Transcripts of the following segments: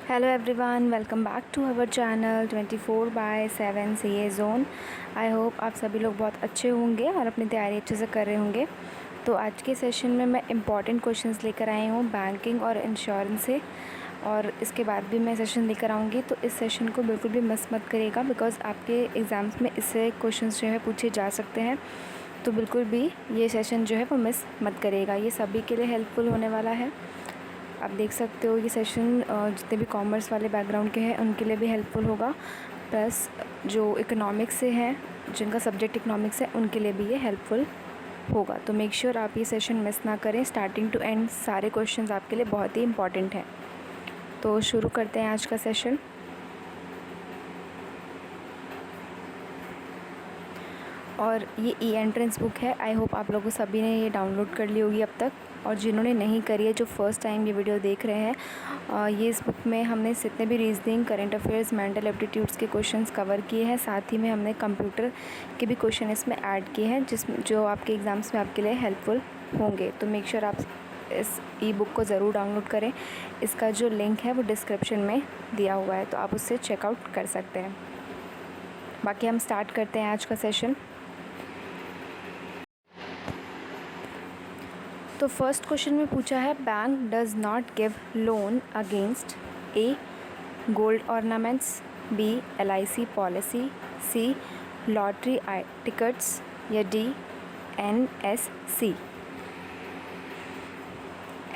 Hello everyone, welcome back to our channel 24/7 CA zone. I hope आप सभी लोग बहुत अच्छे होंगे और अपनी तैयारी अच्छे से कर रहे होंगे। तो आज के सेशन में मैं इम्पॉर्टेंट क्वेश्चंस लेकर आई हूँ बैंकिंग और इंश्योरेंस से, और इसके बाद भी मैं सेशन लेकर आऊँगी। तो इस सेशन को बिल्कुल भी मिस मत करिएगा, बिकॉज़ आपके एग्ज़ाम्स में इससे क्वेश्चंस जो है पूछे जा सकते हैं। तो बिल्कुल भी ये सेशन जो है वो मिस मत करिएगा, ये सभी के लिए हेल्पफुल होने वाला है। आप देख सकते हो ये सेशन जितने भी कॉमर्स वाले बैकग्राउंड के हैं उनके लिए भी हेल्पफुल होगा, प्लस जो इकोनॉमिक्स से हैं, जिनका सब्जेक्ट इकोनॉमिक्स है, उनके लिए भी ये हेल्पफुल होगा। तो मेक श्योर आप ये सेशन मिस ना करें। स्टार्टिंग टू एंड सारे क्वेश्चंस आपके लिए बहुत ही इंपॉर्टेंट हैं। तो शुरू करते हैं आज का सेशन। और ये ई एंट्रेंस बुक है। आई होप आप लोगों सभी ने ये डाउनलोड कर ली होगी अब तक, और जिन्होंने नहीं करी है, जो फर्स्ट टाइम ये वीडियो देख रहे हैं, ये इस बुक में हमने जितने भी reasoning, current affairs, mental aptitudes के क्वेश्चंस कवर किए हैं। साथ ही में हमने कंप्यूटर के भी क्वेश्चन इसमें ऐड किए हैं, जो आपके एग्ज़ाम्स में आपके लिए हेल्पफुल होंगे। तो मेक श्योर आप इस ई बुक को ज़रूर डाउनलोड करें। इसका जो लिंक है वो डिस्क्रिप्शन में दिया हुआ है, तो आप उससे चेकआउट कर सकते हैं। बाकी हम स्टार्ट करते हैं आज का सेशन। तो फर्स्ट क्वेश्चन में पूछा है, bank does not give loan against A gold ornaments, B LIC policy, C lottery tickets, या D NSC।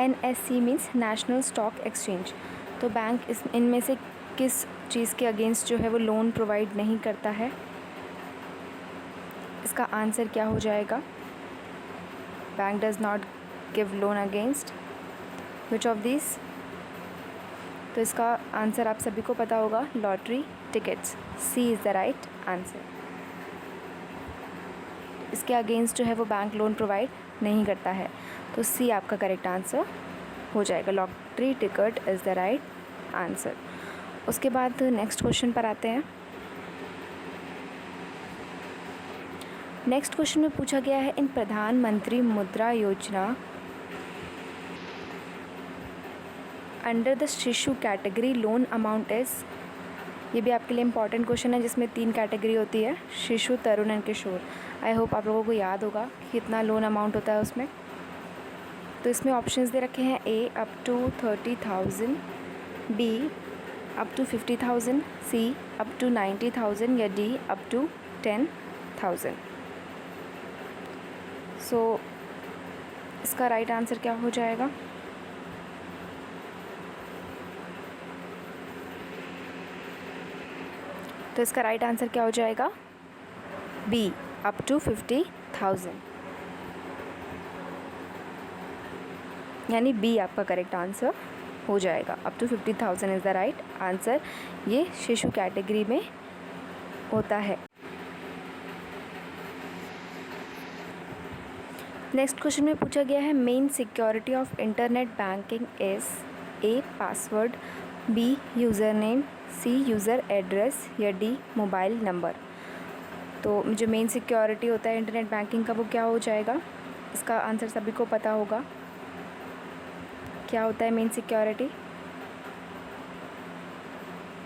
NSC means national stock exchange. तो बैंक इनमें से किस चीज़ के अगेंस्ट जो है वो लोन प्रोवाइड नहीं करता है? इसका आंसर क्या हो जाएगा? Bank does not give loan against which of this? तो इसका आंसर आप सभी को पता होगा, lottery tickets. C is the right answer. इसके अगेंस्ट जो है वो बैंक लोन प्रोवाइड नहीं करता है, तो सी आपका करेक्ट आंसर हो जाएगा। Lottery ticket is the right answer. उसके बाद नेक्स्ट क्वेश्चन पर आते हैं। नेक्स्ट क्वेश्चन में पूछा गया है, इन प्रधानमंत्री मुद्रा योजना अंडर द शिशु कैटेगरी लोन अमाउंट इज़। ये भी आपके लिए इम्पॉर्टेंट क्वेश्चन है, जिसमें 3 कैटेगरी होती है, शिशु, तरुण एंड किशोर। आई होप आप लोगों को याद होगा कि कितना लोन अमाउंट होता है उसमें। तो इसमें ऑप्शंस दे रखे हैं, A up to 30,000, B up to 50,000, C up to 90,000, या डी अप टू 10,000। सो इसका राइट आंसर क्या हो जाएगा? तो इसका राइट आंसर क्या हो जाएगा? बी अप टू 50,000, यानी बी आपका करेक्ट आंसर हो जाएगा। Up to 50,000 is the right answer. ये शिशु कैटेगरी में होता है। नेक्स्ट क्वेश्चन में पूछा गया है, main security of internet banking is A password, B user name, C user address, या डी मोबाइल नंबर। तो जो मेन सिक्योरिटी होता है इंटरनेट बैंकिंग का, वो क्या हो जाएगा? इसका आंसर सभी को पता होगा। क्या होता है मेन सिक्योरिटी?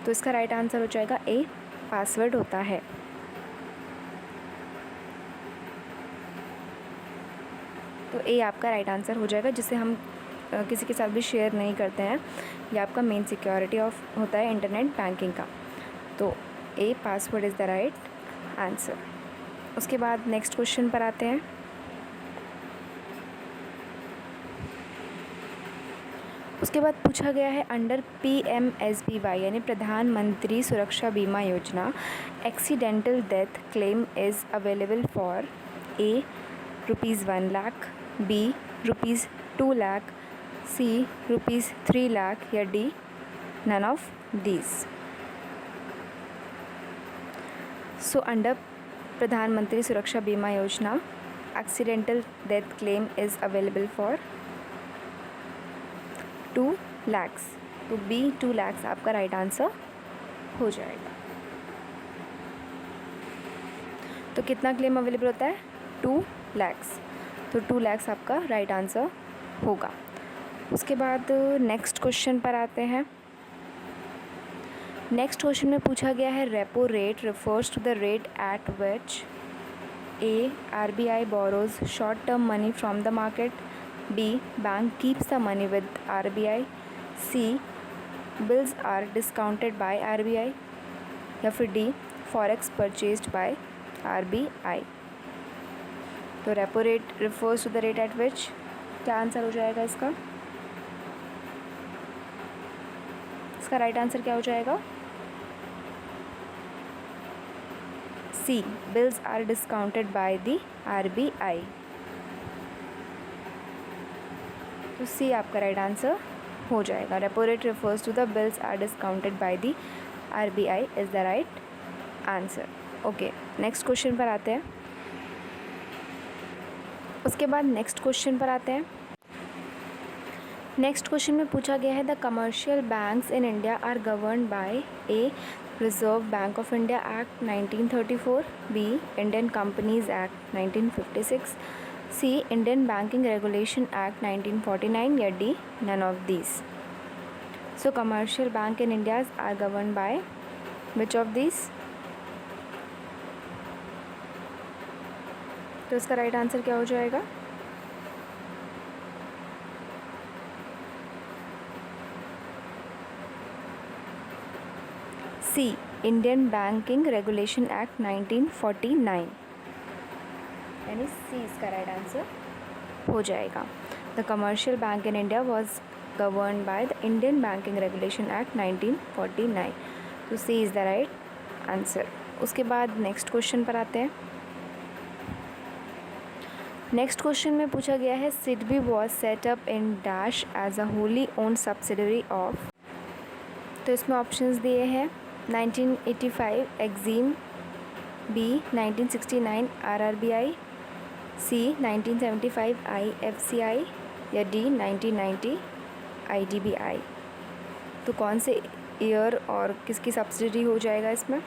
तो इसका राइट आंसर हो जाएगा ए पासवर्ड होता है। तो ए आपका राइट आंसर हो जाएगा, जिसे हम किसी के साथ भी शेयर नहीं करते हैं। ये आपका मेन सिक्योरिटी ऑफ होता है इंटरनेट बैंकिंग का। तो a password is the right answer. उसके बाद नेक्स्ट क्वेश्चन पर आते हैं। उसके बाद पूछा गया है, अंडर PMSBY यानी प्रधानमंत्री सुरक्षा बीमा योजना, accidental death claim is available for a ₹1 lakh, B ₹2 lakh, सी ₹3 लाख, या D none of these. So under प्रधानमंत्री सुरक्षा बीमा योजना, accidental death claim is available for 2 lakhs। तो बी 2 lakhs आपका राइट आंसर हो जाएगा। तो कितना क्लेम अवेलेबल होता है? 2 lakhs। तो 2 lakhs आपका राइट आंसर होगा। उसके बाद नेक्स्ट क्वेश्चन पर आते हैं। नेक्स्ट क्वेश्चन में पूछा गया है repo rate refers to the rate at which A RBI borrows short term money from the market, B bank keeps the money with RBI, C bills are discounted by RBI या फिर D forex purchased by RBI। तो repo rate refers to the rate at which, क्या answer हो जाएगा इसका? इसका right answer क्या हो जाएगा? C bills are discounted by the RBI। तो C आपका राइट आंसर हो जाएगा। Repo rate refers to the bills are discounted by the RBI is the right answer. Okay, next question पर आते हैं। उसके बाद नेक्स्ट क्वेश्चन पर आते हैं। नेक्स्ट क्वेश्चन में पूछा गया है the commercial banks in India are governed by A Reserve Bank of India Act 1934, B Indian companies act 1956, C Indian banking regulation act 1949 या D none of these. So commercial bank in India are governed by which of these? तो इसका right answer क्या हो जाएगा? C Indian banking regulation act 1949, यानी C इसका right answer हो जाएगा। The commercial bank in India was govern by the Indian banking regulation act 1949, तो सी इज़ द राइट आंसर। उसके बाद नेक्स्ट क्वेश्चन पर आते हैं। नेक्स्ट क्वेश्चन में पूछा गया है SIDBI was set up in dash as a wholly owned subsidiary of. तो इसमें ऑप्शंस दिए हैं 1985 EXIM, B 1969 RRBI, C 1975 IFCI या डी 1990 IDBI। तो कौन से ईयर और किसकी सब्सिडी हो जाएगा इसमें,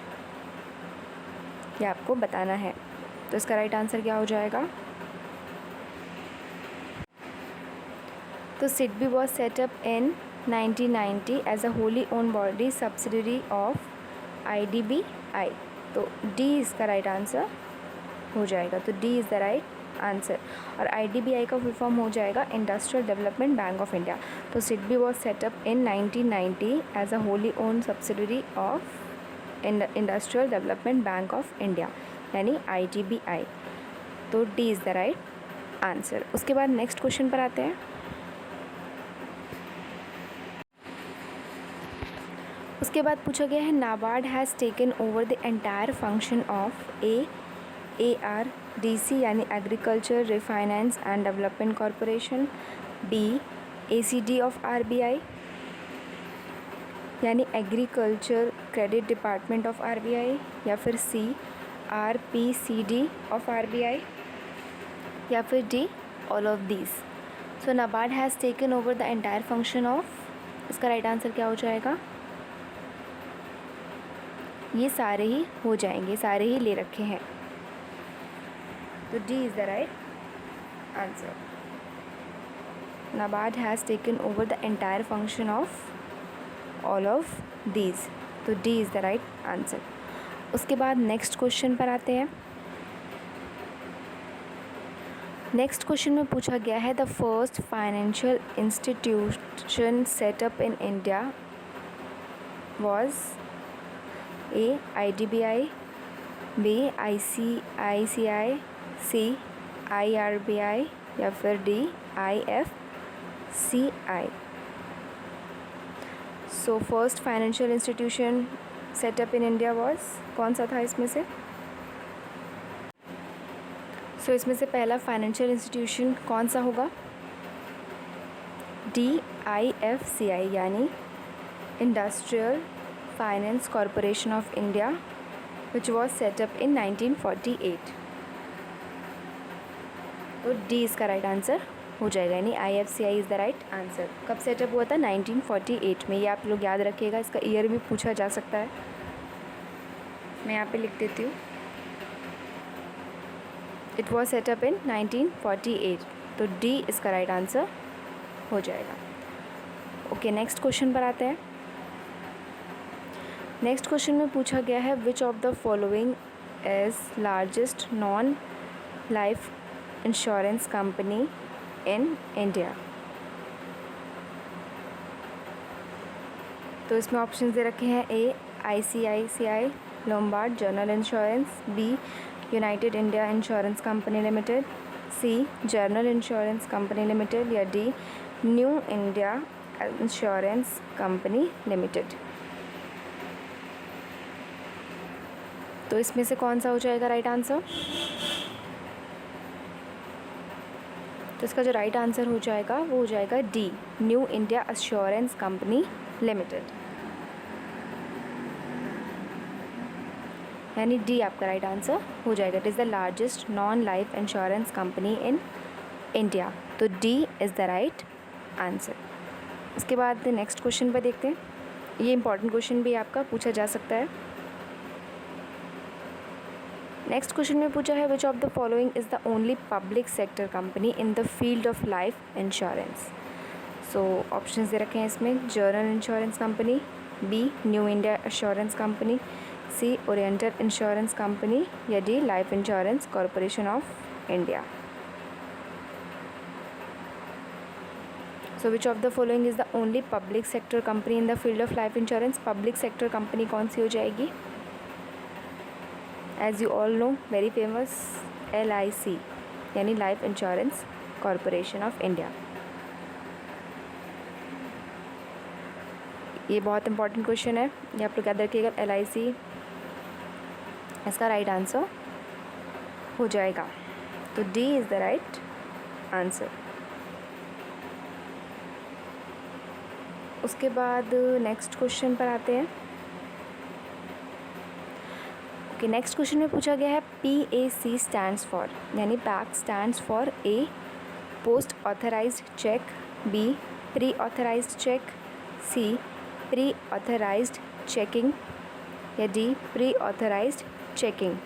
ये आपको बताना है। तो इसका राइट आंसर क्या हो जाएगा? तो SIDBI was set up in 1990 as a wholly owned body subsidiary of IDBI। तो डी इसका राइट आंसर हो जाएगा। तो D is the right answer. और IDBI का फुल फॉर्म हो जाएगा industrial development bank of India. तो SIDBI was set up in 1990 as a wholly owned subsidiary of industrial development bank of India, यानी IDBI। तो D is the right answer. उसके बाद next question पर आते हैं। उसके बाद पूछा गया है NABARD has taken over the entire function of ARDC यानी agriculture refinance and development corporation, B ACD of RBI यानी agriculture credit department of RBI, या फिर सी RPCD ऑफ RBI या फिर D all of these. So NABARD has taken over the entire function of, इसका right answer क्या हो जाएगा? ये सारे ही हो जाएंगे, सारे ही ले रखे हैं। तो D is the right answer. NABARD has taken over the entire function of all of these. तो D is the right answer. उसके बाद नेक्स्ट क्वेश्चन पर आते हैं। नेक्स्ट क्वेश्चन में पूछा गया है the first financial institution setup in India was A IDBI, B ICICI, C IRBI या फिर D IFCI। So first financial institution setup in India was, कौन सा था इसमें से? सो इसमें से पहला फाइनेंशियल इंस्टीट्यूशन कौन सा होगा? D IFCI यानी industrial finance corporation of India which was set up in 1948। तो डी इसका राइट आंसर हो जाएगा, यानी IFCI is the right answer. कब सेटअप हुआ था? 1948 में। ये आप लोग याद रखिएगा, इसका ईयर भी पूछा जा सकता है। मैं यहाँ पे लिख देती हूँ, इट वॉज सेटअप इन 1948। तो डी इसका राइट आंसर हो जाएगा। ओके, नेक्स्ट क्वेश्चन पर आते हैं। नेक्स्ट क्वेश्चन में पूछा गया है which of the following is largest non life insurance company in India. तो इसमें ऑप्शंस दे रखे हैं A ICICI Lombard general insurance, B united India insurance company limited, C general insurance company limited या D new India insurance company limited. तो इसमें से कौन सा हो जाएगा राइट आंसर? तो इसका जो राइट आंसर हो जाएगा वो हो जाएगा D new India assurance company limited, यानी डी आपका राइट आंसर हो जाएगा। It is the largest non life insurance company in India, तो D is the right answer. इसके बाद नेक्स्ट क्वेश्चन पर देखते हैं। ये इंपॉर्टेंट क्वेश्चन भी आपका पूछा जा सकता है। नेक्स्ट क्वेश्चन में पूछा है which of the following is the only public sector company in the field of life insurance. So options दे रखे हैं इसमें general insurance company, B new India assurance company, C oriental insurance company या D life insurance corporation of India. So which of the following is the only public sector company in the field of life insurance. Public sector company कौन सी हो जाएगी? As you all know very famous LIC यानी life insurance corporation of India. ये बहुत important question है, ये आप लोग याद रखिएगा। LIC इसका राइट आंसर हो जाएगा, तो D is the right answer. उसके बाद नेक्स्ट क्वेश्चन पर आते हैं। ओके, नेक्स्ट क्वेश्चन में पूछा गया है PAC स्टैंड्स फॉर, यानी PAC stands for A post authorised cheque, B pre authorised cheque, C pre authorised checking या D pre authorised checking.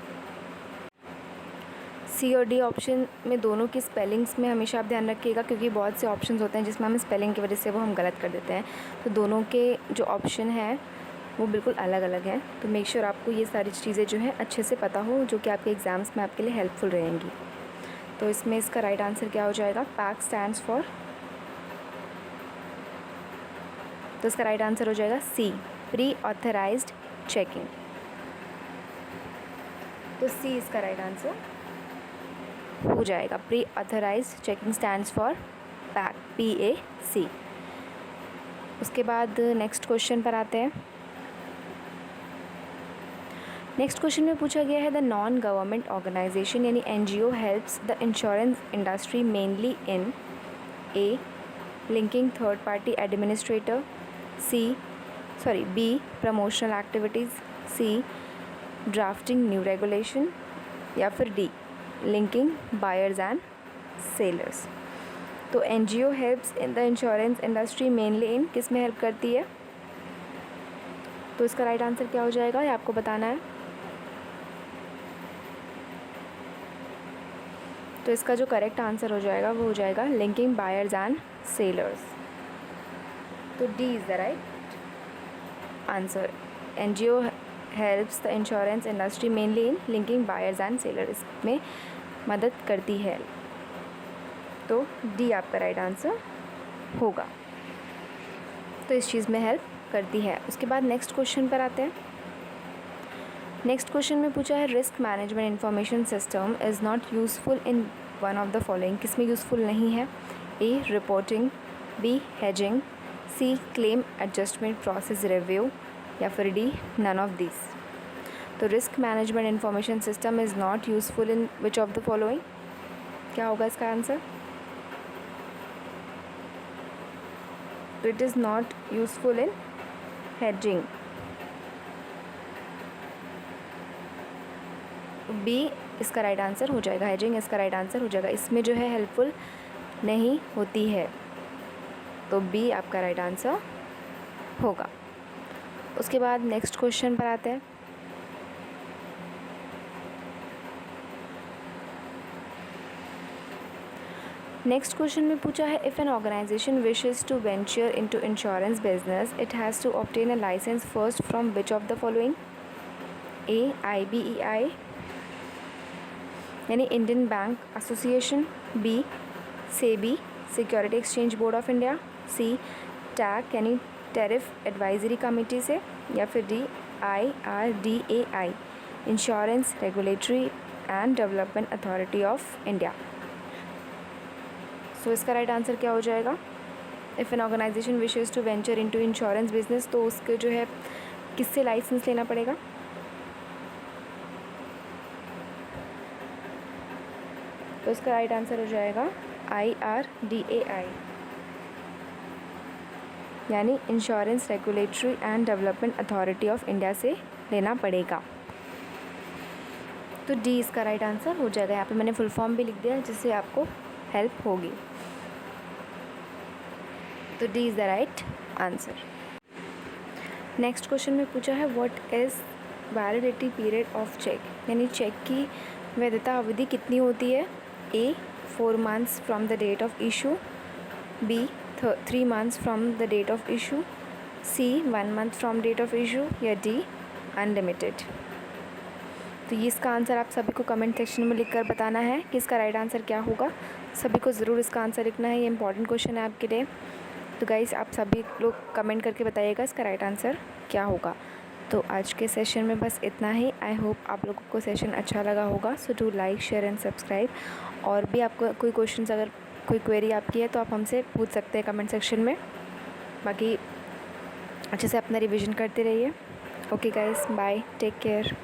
C और डी ऑप्शन में दोनों की स्पेलिंग्स में हमेशा आप ध्यान रखिएगा, क्योंकि बहुत से ऑप्शंस होते हैं जिसमें हम स्पेलिंग की वजह से वो हम गलत कर देते हैं। तो दोनों के जो ऑप्शन हैं वो बिल्कुल अलग अलग हैं, तो मेक श्योर आपको ये सारी चीज़ें जो हैं अच्छे से पता हो, जो कि आपके एग्ज़ाम्स में आपके लिए हेल्पफुल रहेंगी। तो इसमें इसका राइट आंसर क्या हो जाएगा? पैक स्टैंड्स फॉर, तो इसका राइट आंसर हो जाएगा सी प्री ऑथराइज्ड चेकिंग। तो सी इसका राइट आंसर हो जाएगा। Pre authorised checking stands for pack, PAC। उसके बाद नेक्स्ट क्वेश्चन पर आते हैं। नेक्स्ट क्वेश्चन में पूछा गया है द नॉन गवर्नमेंट ऑर्गेनाइजेशन यानी NGO helps the insurance industry mainly in A linking third party administrator, B promotional activities, C drafting new regulation या फिर D linking buyers and sellers. तो NGO helps in the insurance industry mainly in किस में help करती है? तो इसका right answer क्या हो जाएगा, ये आपको बताना है। तो इसका जो करेक्ट आंसर हो जाएगा वो हो जाएगा लिंकिंग बायर्स एंड सेलर्स। तो D is the right answer. NGO helps the insurance industry mainly in linking buyers and seller, इसमें मदद करती है। तो डी आपका राइट आंसर होगा, तो इस चीज़ में हेल्प करती है। उसके बाद नेक्स्ट क्वेश्चन पर आते हैं। नेक्स्ट क्वेश्चन में पूछा है risk management information system is not useful in one of the following, किसमें यूज़फुल नहीं है? A reporting, B hedging, C claim adjustment process review या फिर डी नन ऑफ दिस। तो risk management information system is not useful in which of the following, क्या होगा इसका answer? तो it is not useful in hedging. B इसका right answer हो जाएगा, हेजिंग इसका राइट आंसर हो जाएगा, इसमें जो है हेल्पफुल नहीं होती है। तो बी आपका राइट आंसर होगा। उसके बाद नेक्स्ट क्वेश्चन पर आते हैं। नेक्स्ट क्वेश्चन में पूछा है if an organisation wishes to venture into insurance business it has to obtain a licence first from which of the following? A IBEI यानी Indian bank association, B SEBI security exchange board of India, C TAC यानी tariff advisory committee से, या फिर D IRDAI insurance regulatory and development authority of India. So इसका right answer क्या हो जाएगा? If an organisation wishes to venture into insurance business, तो उसके जो है किससे लाइसेंस लेना पड़ेगा? तो इसका राइट आंसर हो जाएगा IRDAI यानी insurance regulatory and development authority of India से लेना पड़ेगा। तो डी इसका राइट आंसर हो जाएगा। यहाँ पे मैंने फुल फॉर्म भी लिख दिया है जिससे आपको हेल्प होगी। तो D is the right answer. Next question में पूछा है what is validity period of cheque, यानी चेक की वैधता अवधि कितनी होती है? A 4 months from the date of issue, B 3 months from the date of issue, C 1 month from date of issue, या डी अनलिमिटेड। तो ये इसका आंसर आप सभी को कमेंट सेक्शन में लिखकर बताना है कि इसका राइट आंसर क्या होगा। सभी को ज़रूर इसका आंसर लिखना है, ये इंपॉर्टेंट क्वेश्चन है आपके लिए। तो गाइस आप सभी लोग कमेंट करके बताइएगा इसका राइट आंसर क्या होगा। तो आज के सेशन में बस इतना ही। आई होप आप लोगों को सेशन अच्छा लगा होगा। So do like share and subscribe. और भी आपको कोई क्वेश्चन अगर कोई क्वेरी आपकी है तो आप हमसे पूछ सकते हैं कमेंट सेक्शन में। बाकी अच्छे से अपना रिविज़न करते रहिए। Okay guys, bye, take care.